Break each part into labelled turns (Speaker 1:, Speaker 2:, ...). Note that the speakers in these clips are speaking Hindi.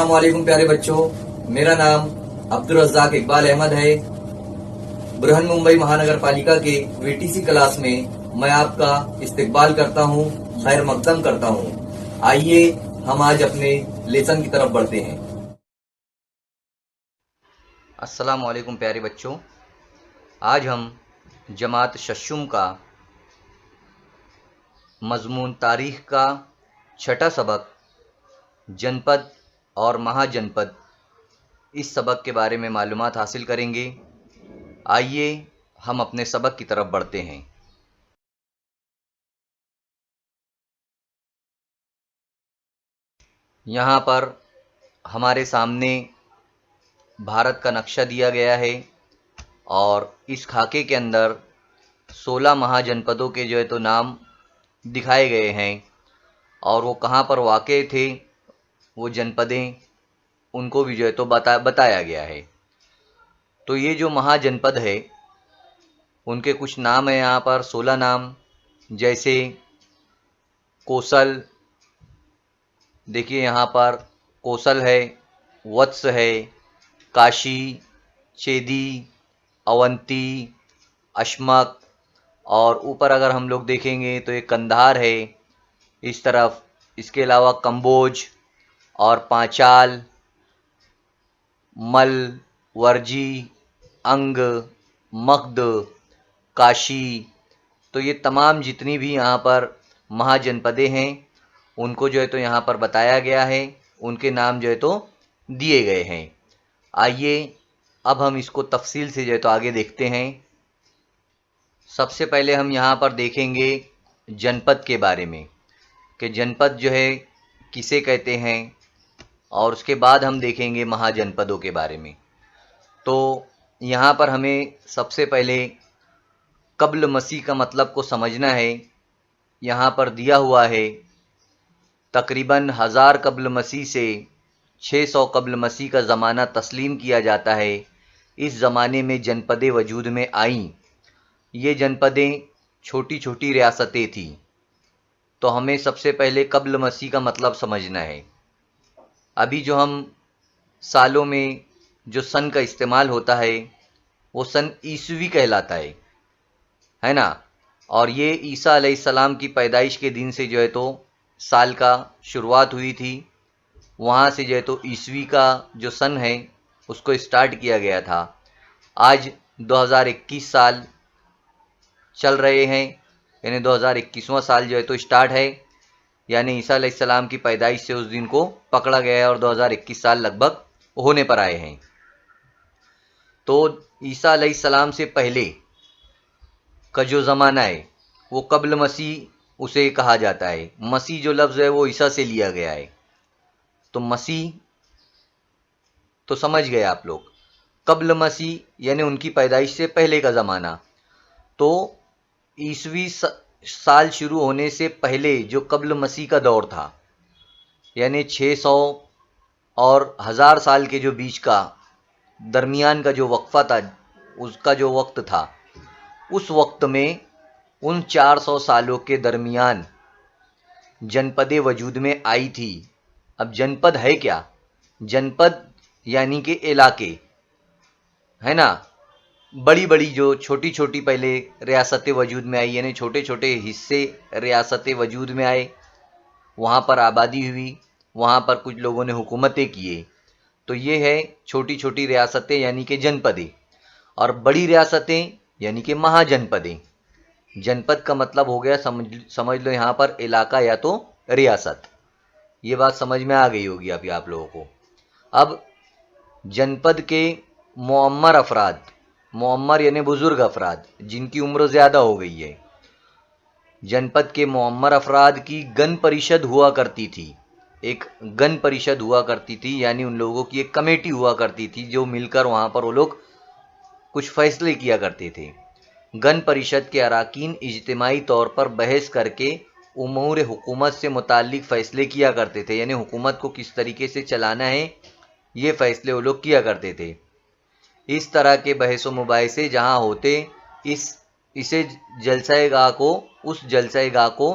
Speaker 1: अस्सलाम वालेकुम प्यारे बच्चों, मेरा नाम अब्दुल रज़्ज़ाक इकबाल अहमद है। बृहन मुंबई महानगर पालिका के वीटीसी क्लास में मैं आपका इस्तकबाल करता हूं, खैर मकदम करता हूं। आइए हम आज अपने लेसन की तरफ बढ़ते हैं।
Speaker 2: अस्सलाम वालेकुम प्यारे बच्चों, आज हम जमात शशुम का मज़मून तारीख़ का छठा सबक जनपद और महाजनपद, इस सबक के बारे में मालूमात हासिल करेंगे। आइए हम अपने सबक की तरफ बढ़ते हैं। यहाँ पर हमारे सामने भारत का नक्शा दिया गया है और इस खाके के अंदर 16 महाजनपदों के जो है तो नाम दिखाए गए हैं और वो कहाँ पर वाक़े थे, वो जनपदें, उनको भी जो है तो बताया गया है। तो ये जो महाजनपद है उनके कुछ नाम है यहाँ पर, 16 नाम, जैसे कोसल, देखिए यहाँ पर कोसल है, वत्स है, काशी, चेदी, अवंती, अशमक, और ऊपर अगर हम लोग देखेंगे तो एक कंधार है इस तरफ। इसके अलावा कंबोज और पांचाल, मल, वर्जी, अंग, मगध, काशी, तो ये तमाम जितनी भी यहाँ पर महाजनपदें हैं उनको जो है तो यहाँ पर बताया गया है, उनके नाम जो है तो दिए गए हैं। आइए अब हम इसको तफसील से जो है तो आगे देखते हैं। सबसे पहले हम यहाँ पर देखेंगे जनपद के बारे में कि जनपद जो है किसे कहते हैं, और उसके बाद हम देखेंगे महाजनपदों के बारे में। तो यहाँ पर हमें सबसे पहले कब्ल मसीह का मतलब को समझना है। यहाँ पर दिया हुआ है तकरीबन 1000 कब्ल मसीह से 600 कब्ल मसीह का ज़माना तस्लीम किया जाता है। इस ज़माने में जनपदें वजूद में आईं। ये जनपदें छोटी छोटी रियासतें थीं। तो हमें सबसे पहले कब्ल मसीह का मतलब समझना है। अभी जो हम सालों में जो सन का इस्तेमाल होता है वो सन ईसवी कहलाता है ना। और ये ईसा अलैहिस्सलाम की पैदाइश के दिन से जो है तो साल का शुरुआत हुई थी। वहाँ से जो है तो ईसवी का जो सन है उसको स्टार्ट किया गया था। आज 2021 साल चल रहे हैं, यानी 2021वां साल जो है तो स्टार्ट है, यानी ईसा अलैहिस्सलाम की पैदाइश से उस दिन को पकड़ा गया है और 2021 साल लगभग होने पर आए हैं। तो ईसा अलैहिस्सलाम से पहले का जो ज़माना है वो कब्ल मसीह उसे कहा जाता है। मसीह जो लफ्ज़ है वो ईसा से लिया गया है। तो मसीह तो समझ गए आप लोग, कब्ल मसीह यानी उनकी पैदाइश से पहले का ज़माना। तो ईसवी साल शुरू होने से पहले जो कब्ल मसीह का दौर था, यानी 600 और 1000 साल के जो बीच का दरमियान का जो वक्फ़ा था, उसका जो वक्त था, उस वक्त में उन 400 सालों के दरमियान जनपदें वजूद में आई थी। अब जनपद है क्या? जनपद यानी कि इलाके, है ना। बड़ी बड़ी जो छोटी छोटी पहले रियासतें वजूद में आई, यानी छोटे छोटे हिस्से रियासतें वजूद में आए, वहाँ पर आबादी हुई, वहाँ पर कुछ लोगों ने हुकूमतें किए। तो ये है छोटी छोटी रियासतें यानी कि जनपदें, और बड़ी रियासतें यानी कि महाजनपदें। जनपद का मतलब हो गया, समझ लो यहाँ पर इलाका या तो रियासत। ये बात समझ में आ गई होगी अभी आप लोगों को। अब जनपद के मुअम्मर अफराद, मुअम्मर यानी बुजुर्ग अफराद जिनकी उम्र ज़्यादा हो गई है, जनपद के मुअम्मर अफराद की गण परिषद हुआ करती थी। एक गण परिषद हुआ करती थी, यानी उन लोगों की एक कमेटी हुआ करती थी जो मिलकर वहाँ पर वो लोग कुछ फैसले किया करते थे। गण परिषद के अराकीन इज्तिमाई तौर पर बहस करके उमूर हुकूमत से मुताल्लिक फ़ैसले किया करते थे, यानी हुकूमत को किस तरीके से चलाना है ये फ़ैसले वो लोग किया करते थे। इस तरह के बहस व मुबाहिसे जहाँ होते, इसे जलसाए गाह को, उस जलसाए गाह को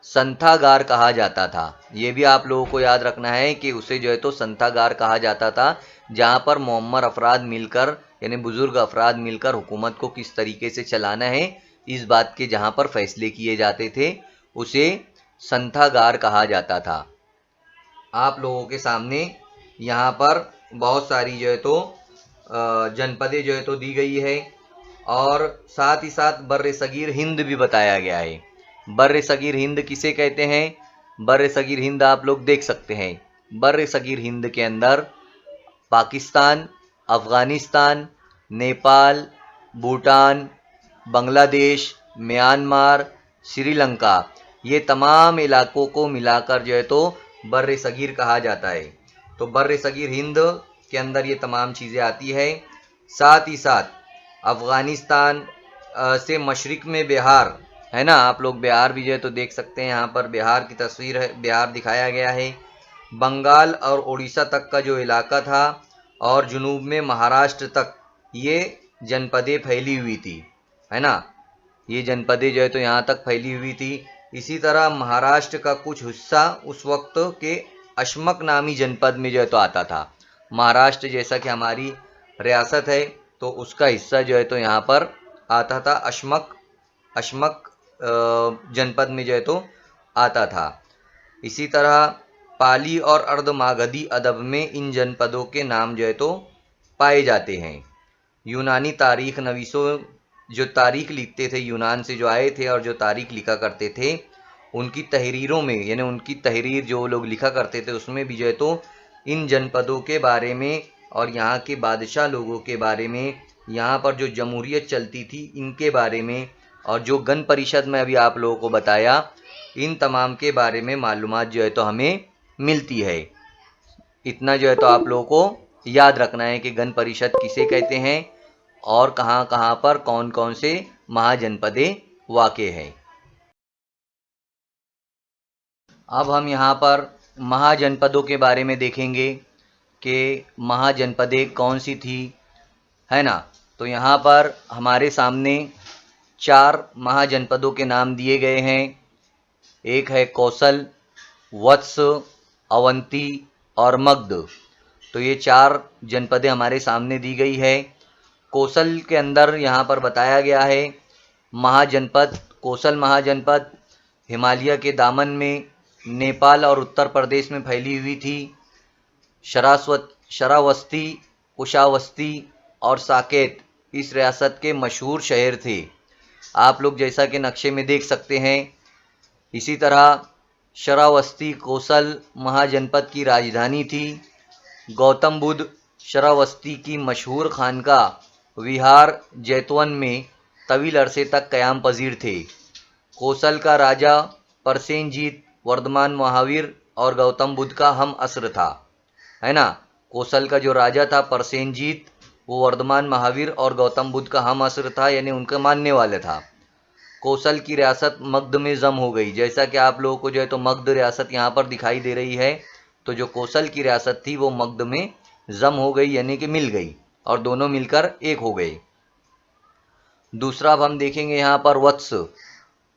Speaker 2: संथागार कहा जाता था। ये भी आप लोगों को याद रखना है कि उसे जो है तो संथागार कहा जाता था, जहाँ पर मोअम्मर अफराद मिलकर यानी बुजुर्ग अफराद मिलकर हुकूमत को किस तरीके से चलाना है इस बात के जहाँ पर फैसले किए जाते थे, उसे संथागार कहा जाता था। आप लोगों के सामने यहाँ पर बहुत सारी जो है तो जनपदें जो है तो दी गई है, और साथ ही साथ बर्र सगीर हिंद भी बताया गया है। बर्र सगीर हिंद किसे कहते हैं? बर्र सगीर हिंद आप लोग देख सकते हैं। बर्र सगीर हिंद के अंदर पाकिस्तान, अफ़गानिस्तान, नेपाल, भूटान, बांग्लादेश, म्यांमार, श्रीलंका, ये तमाम इलाकों को मिलाकर जो है तो बर्र सगीर कहा जाता है। तो बर्र सगीर हिंद के अंदर ये तमाम चीज़ें आती है। साथ ही साथ अफ़गानिस्तान से मशरिक में बिहार है ना, आप लोग बिहार भी जो है तो देख सकते हैं, यहाँ पर बिहार की तस्वीर है, बिहार दिखाया गया है। बंगाल और उड़ीसा तक का जो इलाका था और जुनूब में महाराष्ट्र तक ये जनपदें फैली हुई थी, है ना, ये जनपदें जो है तो यहाँ तक फैली हुई थी। इसी तरह महाराष्ट्र का कुछ हिस्सा उस वक्त के अशमक नामी जनपद में जो है तो आता था। महाराष्ट्र जैसा कि हमारी रियासत है तो उसका हिस्सा जो है तो यहाँ पर आता था, अशमक जनपद में जो है तो आता था। इसी तरह पाली और अर्धमागधी अदब में इन जनपदों के नाम जो है तो पाए जाते हैं। यूनानी तारीख नवीसों जो तारीख लिखते थे, यूनान से जो आए थे और जो तारीख लिखा करते थे, उनकी तहरीरों में यानी उनकी तहरीर जो लोग लिखा करते थे उसमें भी जो है तो इन जनपदों के बारे में और यहाँ के बादशाह लोगों के बारे में, यहाँ पर जो जमहूरियत चलती थी इनके बारे में, और जो गण परिषद में अभी आप लोगों को बताया, इन तमाम के बारे में मालूमात जो है तो हमें मिलती है। इतना जो है तो आप लोगों को याद रखना है कि गण परिषद किसे कहते हैं और कहाँ कहाँ पर कौन कौन से महाजनपदें वाक़े हैं। अब हम यहाँ पर महाजनपदों के बारे में देखेंगे कि महाजनपदें कौन सी थी, है ना। तो यहाँ पर हमारे सामने 4 महाजनपदों के नाम दिए गए हैं। एक है कौशल, वत्स, अवंती और मगध। तो ये 4 जनपदें हमारे सामने दी गई है। कौशल के अंदर यहाँ पर बताया गया है महाजनपद, कौशल महाजनपद हिमालय के दामन में नेपाल और उत्तर प्रदेश में फैली हुई थी। शरावस्ती, कुशावस्ती और साकेत इस रियासत के मशहूर शहर थे, आप लोग जैसा कि नक्शे में देख सकते हैं। इसी तरह शरावस्ती कौशल महाजनपद की राजधानी थी। गौतम बुद्ध शरावस्ती की मशहूर खानका विहार जैतवन में तवील अरसे तक क़याम पजीर थे। कौशल का राजा परसेनजीत वर्धमान महावीर और गौतम बुद्ध का हम असर था, है ना। कौशल का जो राजा था परसेनजीत, वो वर्धमान महावीर और गौतम बुद्ध का हम असर था, यानी उनका मानने वाला था। कौशल की रियासत मगध में जम हो गई, जैसा कि आप लोगों को जो है तो मगध रियासत यहाँ पर दिखाई दे रही है। तो जो कौशल की रियासत थी वो मगध में जम हो गई, यानी कि मिल गई और दोनों मिलकर एक हो गए। दूसरा अब हम देखेंगे यहाँ पर वत्स।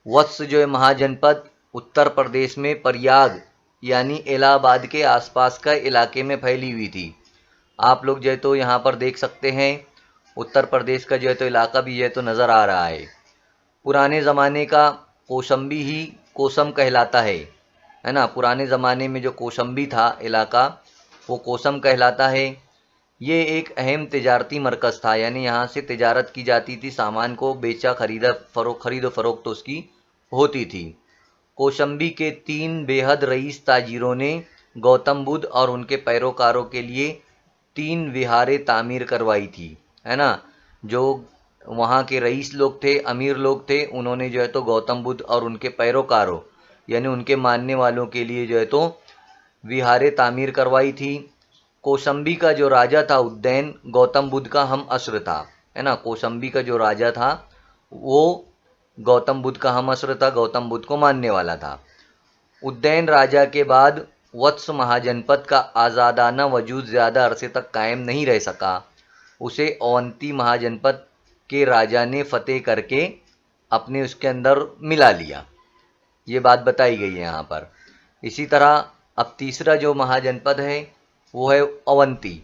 Speaker 2: वत्स जो है महाजनपद उत्तर प्रदेश में प्रयाग यानी इलाहाबाद के आसपास का इलाके में फैली हुई थी। आप लोग जो है तो यहाँ पर देख सकते हैं उत्तर प्रदेश का जो है तो इलाका भी जो है तो नज़र आ रहा है। पुराने ज़माने का कौशंबी ही कोसम कहलाता है ना। पुराने ज़माने में जो कौशंबी था इलाका वो कोसम कहलाता है। ये एक अहम तिजारती मरकज़ था, यानी यहाँ से तिजारत की जाती थी, सामान को बेचा खरीद फरोख्त तो उसकी होती थी। कौशंबी के 3 बेहद रईस ताजिरों ने गौतम बुद्ध और उनके पैरोकारों के लिए 3 विहारें तामीर करवाई थी, है ना। जो वहाँ के रईस लोग थे, अमीर लोग थे, उन्होंने जो है तो गौतम बुद्ध और उनके पैरोकारों यानी उनके मानने वालों के लिए जो है तो विहारें तामीर करवाई थी। कौशंबी का जो राजा था उद्दैन गौतम बुद्ध का हम असर था, है ना। कौशंबी का जो राजा था वो गौतम बुद्ध का हम असर था, गौतम बुद्ध को मानने वाला था। उद्दैन राजा के बाद वत्स महाजनपद का आज़ादाना वजूद ज़्यादा अरसे तक कायम नहीं रह सका। उसे अवंती महाजनपद के राजा ने फतेह करके अपने उसके अंदर मिला लिया। ये बात बताई गई है यहाँ पर। इसी तरह अब तीसरा जो महाजनपद है वो है अवंती।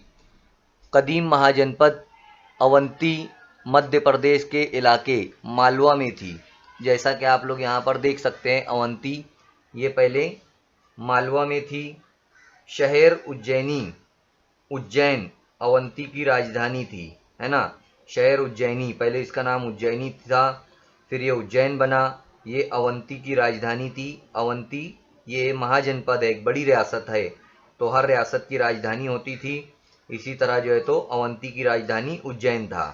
Speaker 2: कदीम महाजनपद अवंती मध्य प्रदेश के इलाके मालवा में थी। जैसा कि आप लोग यहाँ पर देख सकते हैं, अवंती ये पहले मालवा में थी। शहर उज्जैनी, उज्जैन अवंती की राजधानी थी, है ना। शहर उज्जैनी, पहले इसका नाम उज्जैनी था, फिर ये उज्जैन बना। ये अवंती की राजधानी थी। अवंती ये महाजनपद है, एक बड़ी रियासत है, तो हर रियासत की राजधानी होती थी। इसी तरह जो है तो अवंती की राजधानी उज्जैन था।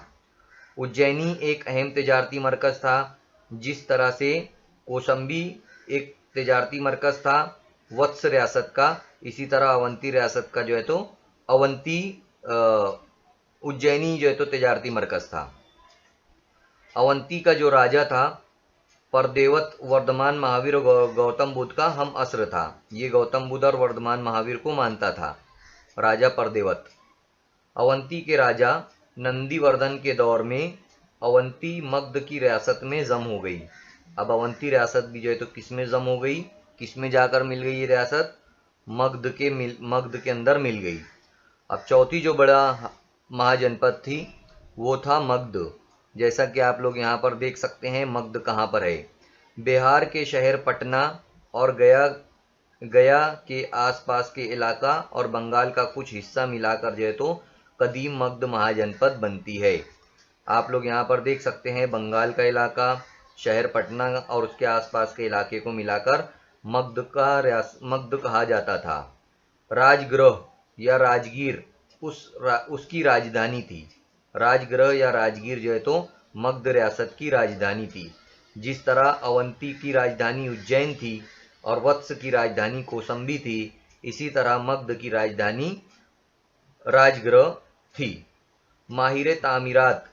Speaker 2: उज्जैनी एक अहम तजारती मरकज़ था, जिस तरह से कौशाम्बी एक तजारती मरकज़ था वत्स रियासत का, इसी तरह अवंती रियासत का जो है तो अवंती उज्जैनी जो है तो तजारती मरकज़ था। अवंती का जो राजा था परदेवत वर्धमान महावीर और गौतम बुद्ध का हम असर था। ये गौतम बुद्ध और वर्धमान महावीर को मानता था, राजा परदेवत। अवंती के राजा नंदीवर्धन के दौर में अवंती मगध की रियासत में जम हो गई। अब अवंती रियासत भी जो है तो किस में जम हो गई, किस में जाकर मिल गई ये रियासत, मगध के अंदर मिल गई। अब चौथी जो बड़ा महाजनपद थी वो था मगध। जैसा कि आप लोग यहाँ पर देख सकते हैं, मगध कहाँ पर है। बिहार के शहर पटना और गया के आसपास के इलाका और बंगाल का कुछ हिस्सा मिलाकर जो है तो कदीम मगध महाजनपद बनती है। आप लोग यहाँ पर देख सकते हैं, बंगाल का इलाका, शहर पटना और उसके आसपास के इलाके को मिलाकर मगध कहा जाता था। राजगृह या राजगीर उसकी राजधानी थी। राजगृह या राजगीर जो है तो मगध रियासत की राजधानी थी। जिस तरह अवंती की राजधानी उज्जैन थी और वत्स की राजधानी कौशाम्बी थी, इसी तरह मगध की राजधानी राजगृह थी। माहिर तामीरात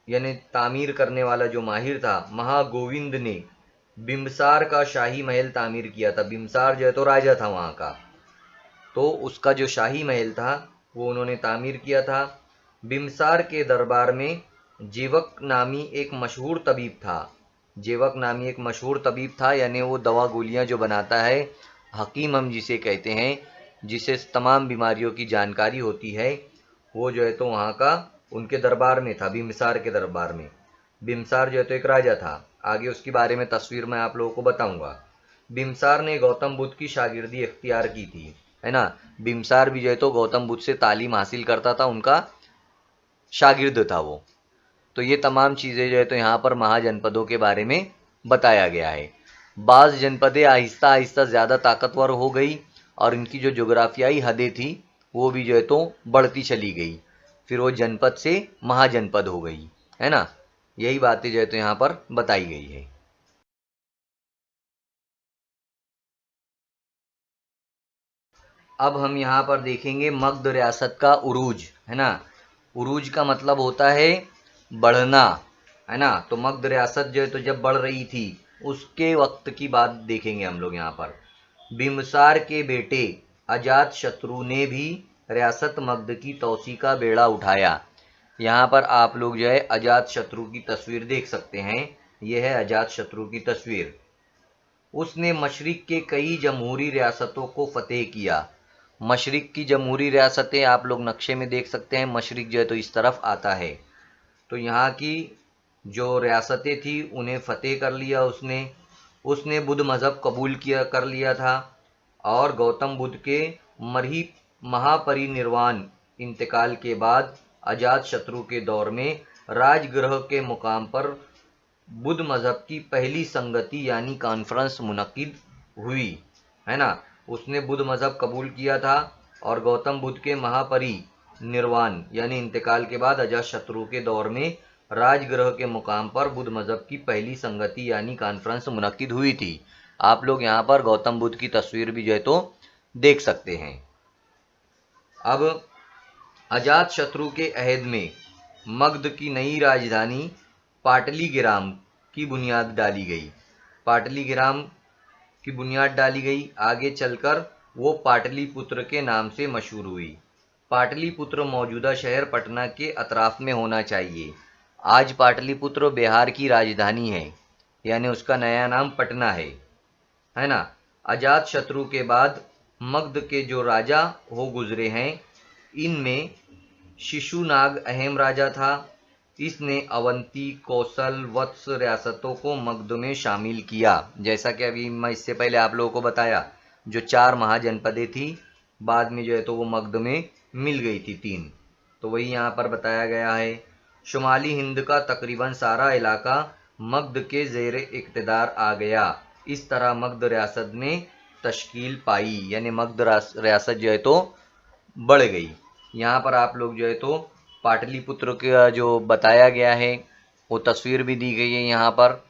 Speaker 2: यानी तामीर करने वाला जो माहिर था, महागोविंद ने बिम्बसार का शाही महल तामीर किया था। बिम्बसार जो है तो राजा था वहाँ का, तो उसका जो शाही महल था वो उन्होंने तामीर किया था। बिम्बसार के दरबार में जेवक नामी एक मशहूर तबीब था। जेवक नामी एक मशहूर तबीब था, यानी वो दवा गोलियां जो बनाता है, हकीम हम जिसे कहते हैं, जिसे तमाम बीमारियों की जानकारी होती है, वो जो है तो वहाँ का उनके दरबार में था, बिम्बसार के दरबार में। बिम्बसार जो है तो एक राजा था। आगे उसके बारे में तस्वीर मैं आप लोगों को बताऊंगा। बिम्बसार ने गौतम बुद्ध की शागिर्दी इख्तियार की थी, है ना। बिम्बसार भी जो है तो गौतम बुद्ध से तालीम हासिल करता था, उनका शागिर्द था वो। तो ये तमाम चीज़ें जो है तो यहाँ पर महाजनपदों के बारे में बताया गया है। बाज़ जनपदें आहिस्ता आहिस्ता ज़्यादा ताकतवर हो गई और इनकी जो जोग्राफियाई हदें थी वो भी जो है तो बढ़ती चली गई, फिर वो जनपद से महाजनपद हो गई, है ना। यही बातें जो है तो यहाँ पर बताई गई है। अब हम यहाँ पर देखेंगे मगध रियासत का उरूज, है ना। उरूज का मतलब होता है बढ़ना, है ना। तो मगध रियासत जो है तो जब बढ़ रही थी उसके वक्त की बात देखेंगे हम लोग यहाँ पर। बिम्बसार के बेटे अजात शत्रु ने भी रियासत मगध की तौसी का बेड़ा उठाया। यहाँ पर आप लोग जो है अजात शत्रु की तस्वीर देख सकते हैं, यह है अजात शत्रु की तस्वीर। उसने मशरिक के कई जमहूरी रियासतों को फतेह किया। मशरिक की जमहूरी रियासतें आप लोग नक्शे में देख सकते हैं, मशरिक जो है तो इस तरफ आता है। तो यहाँ की जो रियासतें थी उन्हें फतेह कर लिया उसने बुद्ध मज़हब कबूल कर लिया था। और गौतम बुद्ध के महापरिनिर्वाण इंतकाल के बाद अजात शत्रु के दौर में राजगृह के मुकाम पर बुद्ध मज़हब की पहली संगति यानी कॉन्फ्रेंस मुनक्किद हुई, है ना। उसने बुद्ध मज़हब कबूल किया था और गौतम बुद्ध के महापरिनिर्वाण यानी इंतकाल के बाद अजातशत्रु के दौर में राजगृह के मुकाम पर बुद्ध मज़हब की पहली संगति यानी कॉन्फ्रेंस मुनक्किद हुई थी। आप लोग यहाँ पर गौतम बुद्ध की तस्वीर भी जो है तो देख सकते हैं। अब अजातशत्रु के अहद में मगध की नई राजधानी पाटलीगिराम की बुनियाद डाली गई। पाटलीगिराम की बुनियाद डाली गई। आगे चलकर वो पाटलिपुत्र के नाम से मशहूर हुई। पाटलिपुत्र मौजूदा शहर पटना के अतराफ में होना चाहिए। आज पाटलिपुत्र बिहार की राजधानी है, यानी उसका नया नाम पटना है। है ना। अजात शत्रु के बाद मगध के जो राजा हो गुजरे हैं, इनमें शिशुनाग अहम राजा था। इसने अवंती, कौशल, वत्स रियासतों को मगध में शामिल किया। जैसा कि अभी मैं इससे पहले आप लोगों को बताया, जो 4 महाजनपदें थी, बाद में जो है तो वो मगध में मिल गई थी 3। तो वही यहाँ पर बताया गया है। शुमाली हिंद का तकरीबन सारा इलाका मगध के ज़ेर इक़्तिदार आ गया। इस तरह मगध रियासत ने तश्कील पाई, यानी मगध रियासत जो है तो बढ़ गई। यहाँ पर आप लोग जो है तो पाटलिपुत्र का जो बताया गया है वो तस्वीर भी दी गई है। यहाँ पर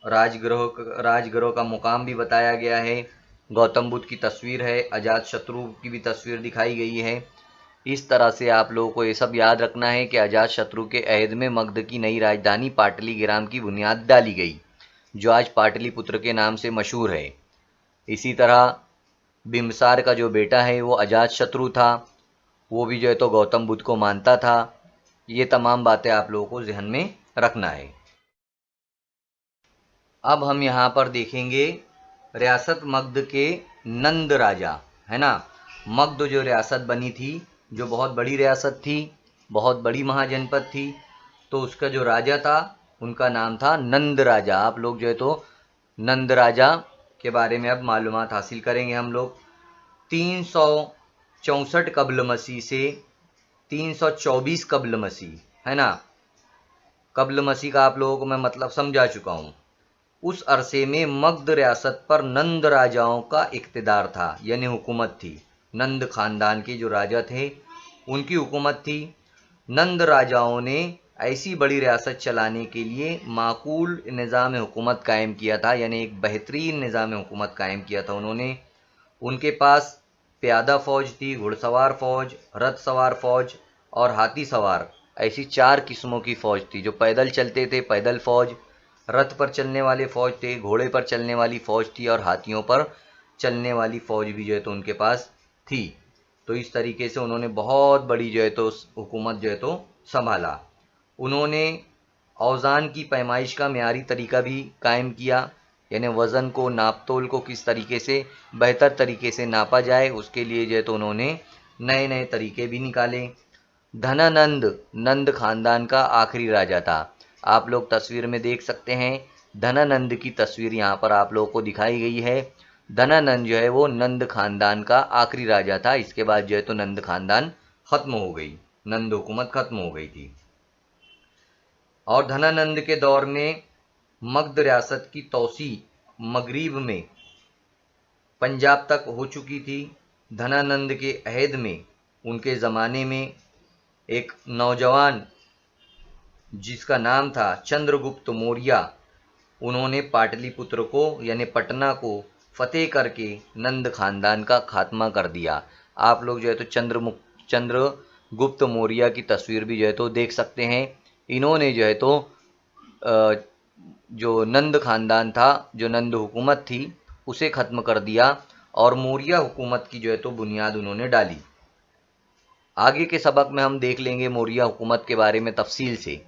Speaker 2: राजगृह का मुकाम भी बताया गया है। गौतम बुद्ध की तस्वीर है, अजात शत्रु की भी तस्वीर दिखाई गई है। इस तरह से आप लोगों को ये सब याद रखना है कि अजात शत्रु के अहद में मगध की नई राजधानी पाटलिगिराम की बुनियाद डाली गई, जो आज पाटलिपुत्र के नाम से मशहूर है। इसी तरह बिम्बसार का जो बेटा है वो अजात शत्रु था, वो भी जो है तो गौतम बुद्ध को मानता था। ये तमाम बातें आप लोगों को ज़हन में रखना है। अब हम यहाँ पर देखेंगे रियासत मगध के नंद राजा, है ना। मगध जो रियासत बनी थी, जो बहुत बड़ी रियासत थी, बहुत बड़ी महाजनपद थी, तो उसका जो राजा था उनका नाम था नंद राजा। आप लोग जो है तो नंद राजा के बारे में अब मालूमात हासिल करेंगे हम लोग। 364 कब्ल मसीह से 324 कब्ल मसीह, है ना। कब्ल मसीह का आप लोगों को मैं मतलब समझा चुका हूँ। उस अरसे में मगध रियासत पर नंद राजाओं का इक़्तिदार था, यानी हुकूमत थी। नंद खानदान के जो राजा थे उनकी हुकूमत थी। नंद राजाओं ने ऐसी बड़ी रियासत चलाने के लिए माकूल निज़ाम हुकूमत कायम किया था, यानी एक बेहतरीन निज़ाम हुकूमत कायम किया था उन्होंने। उनके पास प्यादा फ़ौज थी, घुड़सवार फ़ौज, रथ सवार फ़ौज और हाथी सवार, ऐसी 4 किस्मों की फ़ौज थी। जो पैदल चलते थे, पैदल फ़ौज, रथ पर चलने वाले फ़ौज थे, घोड़े पर चलने वाली फ़ौज थी, और हाथियों पर चलने वाली फ़ौज भी जो है तो उनके पास थी। तो इस तरीके से उन्होंने बहुत बड़ी जो है तो हुकूमत जो है तो संभाला। उन्होंने औज़ान की पैमाइश का मेयारी तरीका भी कायम किया, यानी वज़न को, नापतोल को किस तरीके से बेहतर तरीके से नापा जाए, उसके लिए जो है तो उन्होंने नए नए तरीके भी निकाले। धनानंद नंद खानदान का आखिरी राजा था। आप लोग तस्वीर में देख सकते हैं, धनानंद की तस्वीर यहाँ पर आप लोगों को दिखाई गई है। धनानंद जो है वो नंद खानदान का आखिरी राजा था। इसके बाद जो है तो नंद खानदान खत्म हो गई, नंद हुकूमत खत्म हो गई थी। और धनानंद के दौर में मगध रियासत की तौसी मगरिब में पंजाब तक हो चुकी थी। धनानंद के अहद में, उनके ज़माने में, एक नौजवान जिसका नाम था चंद्रगुप्त मौर्य, उन्होंने पाटलिपुत्र को यानी पटना को फतेह करके नंद खानदान का खात्मा कर दिया। आप लोग जो है तो चंद्रगुप्त मौर्य की तस्वीर भी जो है तो देख सकते हैं। इन्होंने जो है तो जो नंद खानदान था, जो नंद हुकूमत थी, उसे ख़त्म कर दिया और मौर्य हुकूमत की जो है तो बुनियाद उन्होंने डाली। आगे के सबक में हम देख लेंगे मौर्य हुकूमत के बारे में तफसील से।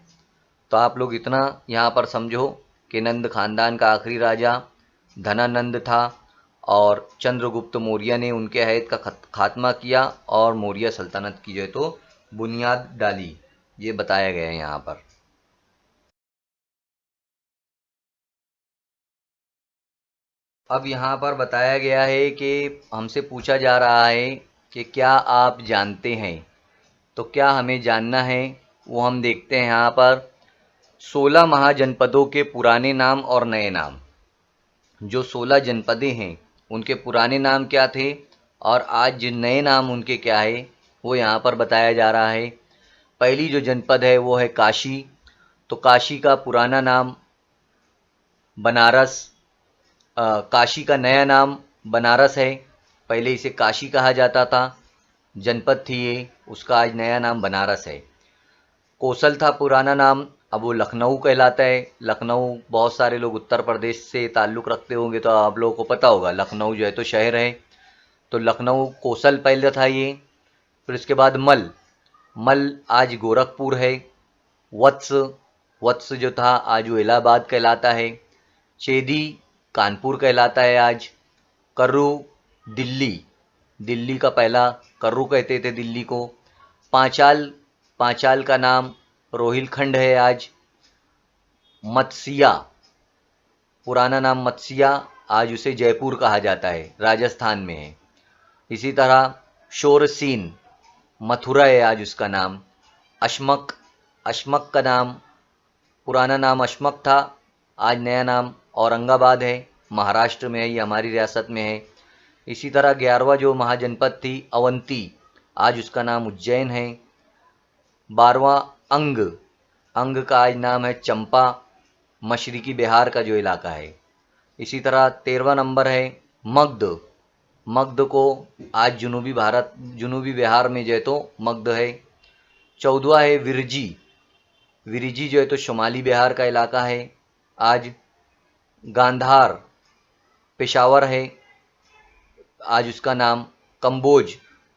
Speaker 2: तो आप लोग इतना यहाँ पर समझो कि नंद खानदान का आखिरी राजा धनानंद था और चंद्रगुप्त मौर्य ने उनके अहद का खात्मा किया और मौर्य सल्तनत की जो है तो बुनियाद डाली। ये बताया गया है यहाँ पर। अब यहाँ पर बताया गया है कि हमसे पूछा जा रहा है कि क्या आप जानते हैं, तो क्या हमें जानना है वो हम देखते हैं यहाँ पर। 16 महाजनपदों के पुराने नाम और नए नाम। जो 16 जनपदें हैं उनके पुराने नाम क्या थे और आज जिन नए नाम उनके क्या है, वो यहाँ पर बताया जा रहा है। पहली जो जनपद है वो है काशी। तो काशी का पुराना नाम बनारस, काशी का नया नाम बनारस है। पहले इसे काशी कहा जाता था, जनपद थी ये, उसका आज नया नाम बनारस है। कौशल था पुराना नाम, अब वो लखनऊ कहलाता है। लखनऊ, बहुत सारे लोग उत्तर प्रदेश से ताल्लुक़ रखते होंगे तो आप लोगों को पता होगा, लखनऊ जो है तो शहर है। तो लखनऊ कौशल पहले था ये। फिर उसके बाद मल आज गोरखपुर है। वत्स जो था आज वो इलाहाबाद कहलाता है। चेदी कानपुर कहलाता है आज। कर्रू दिल्ली, दिल्ली का पहला कर्रू कहते थे दिल्ली को। पांचाल, पांचाल का नाम रोहिलखंड है आज। मत्सिया, पुराना नाम मत्सिया, आज उसे जयपुर कहा जाता है, राजस्थान में है। इसी तरह शोरसीन, मथुरा है आज उसका नाम। अशमक, अशमक का नाम, पुराना नाम अशमक था, आज नया नाम औरंगाबाद है, महाराष्ट्र में है, ये हमारी रियासत में है। इसी तरह 11वां जो महाजनपद थी अवंती, आज उसका नाम उज्जैन है। 12वां अंग, अंग का आज नाम है चंपा, मशरकी बिहार का जो इलाका है। इसी तरह 13वां नंबर है मगध, मगध को आज जुनूबी भारत, जुनूबी बिहार में जो है तो मगध है। 14वां है विरजी, विरजी जो है तो शुमाली बिहार का इलाका है आज। गांधार पेशावर है, आज उसका नाम कंबोज,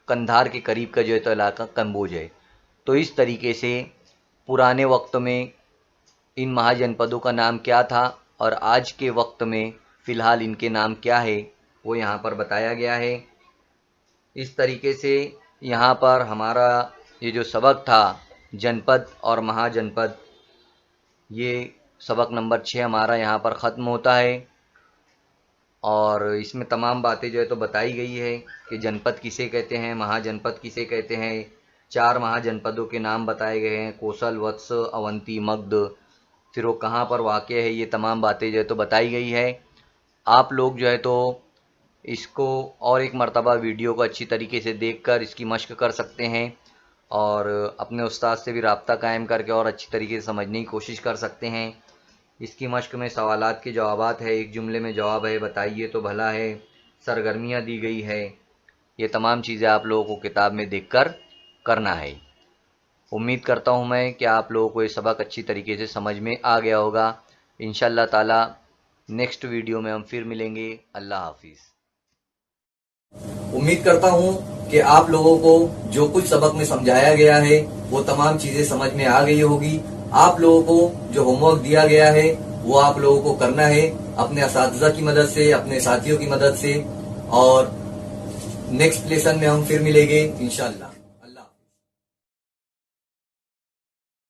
Speaker 2: कंधार के करीब का जो है तो इलाका कंबोज है। तो इस तरीके से पुराने वक्त में इन महाजनपदों का नाम क्या था और आज के वक्त में फ़िलहाल इनके नाम क्या है वो यहाँ पर बताया गया है। इस तरीके से यहाँ पर हमारा ये जो सबक था जनपद और महाजनपद, ये सबक नंबर 6 हमारा यहाँ पर ख़त्म होता है। और इसमें तमाम बातें जो है तो बताई गई है कि जनपद किसे कहते हैं, महाजनपद किसे कहते हैं। 4 महाजनपदों के नाम बताए गए हैं, कोसल, वत्स, अवंती, मगध, फिर वो कहाँ पर वाक़ है, ये तमाम बातें जो है तो बताई गई है। आप लोग जो है तो इसको और एक मर्तबा वीडियो को अच्छी तरीके से देखकर इसकी मश्क कर सकते हैं और अपने उस्ताद से भी रब्ता कायम करके और अच्छी तरीके से समझने की कोशिश कर सकते हैं। इसकी मश्क में सवालात के जवाबात है, एक जुमले में जवाब है, बताइए तो भला है, सरगर्मियाँ दी गई है। ये तमाम चीज़ें आप लोगों को किताब में देखकर करना है। उम्मीद करता हूँ मैं कि आप लोगों को ये सबक अच्छी तरीके से समझ में आ गया होगा। इंशाअल्लाह ताला नेक्स्ट वीडियो में हम फिर मिलेंगे। अल्लाह हाफिज़।
Speaker 1: उम्मीद करता हूँ कि आप लोगों को जो कुछ सबक में समझाया गया है वो तमाम चीजें समझ में आ गई होगी। आप लोगों को जो होमवर्क दिया गया है वो आप लोगों को करना है अपने असातिज़ा की मदद से, अपने साथियों की मदद से। और नेक्स्ट लेसन में हम फिर मिलेंगे इंशाअल्लाह।